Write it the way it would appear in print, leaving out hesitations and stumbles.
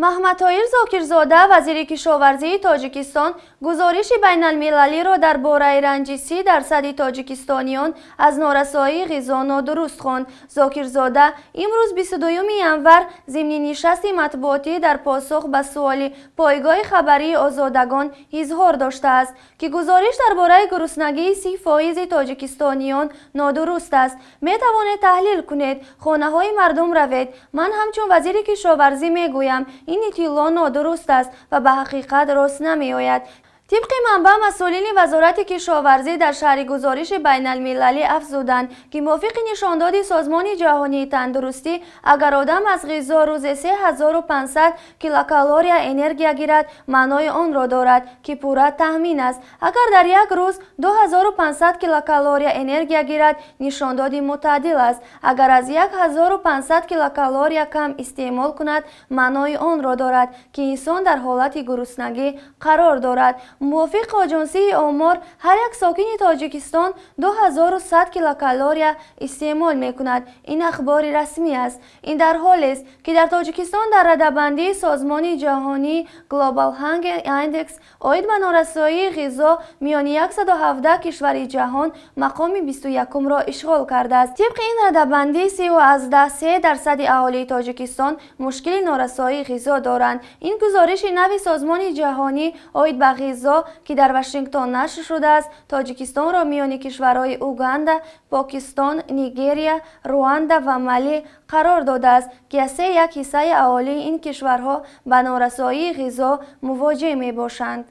محمدطاهر زاکرزاده وزیر کشاورزی تاجیکستان گزارش بین المللی را درباره رنج‌سی درصد تاجیکستانیان از نارسایی غذا نادرست خواند. زاکرزاده امروز 22 ینور ضمن نشست مطبوعاتی در پاسخ به سوال پایگاه خبری آزادگان اظهار داشته است که گزارش درباره گروسنگی 30% تاجیکستانیان نادرست است. می توانید تحلیل کنید، خانه های مردم روید. من همچون وزیر کشاورزی می گویم این اطلاع نادرست است و به حقیقت راست نمی آید. طبق منبع مسئولین وزارت کشاورزی در شرح گزارش بین المللی افزودند که موافق نشانداد سازمان جهانی تندرستی اگر آدم از غذا روزی 3500 کیلوکالری انرژی گیرد معنای آن را دارد که پورا تامین است. اگر در یک روز 2500 کیلوکالری انرژی گیرد نشانداد معتدل است. اگر از 1500 کیلوکالری کم استعمال کند معنای آن را دارد که انسان در حالت گرسنگی قرار دارد. موافق آژانسی آمار هر یک ساکن تاجیکستان 2100 کیلوکالری استعمال می کند. این اخبار رسمی است. این در حالی است که در تاجیکستان در رده‌بندی سازمان جهانی گلوبال هانگر ایندکس عاید به نارسایی غذا میان 117 کشور جهان مقام 21 را اشغال کرده است. طبق این رده‌بندی 3% اهالی تاجیکستان مشکل نارسایی غذا دارند. این گزارش نو سازمان جهانی عاید به غذا که در واشنگتن نشر شده است تاجیکستان را میان کشورهای اوگاندا، پاکستان، نیگریا، رواندا و مالی قرار داده است که 3/1 حصه اهالی این کشورها به نارسایی غذا مواجه می باشند.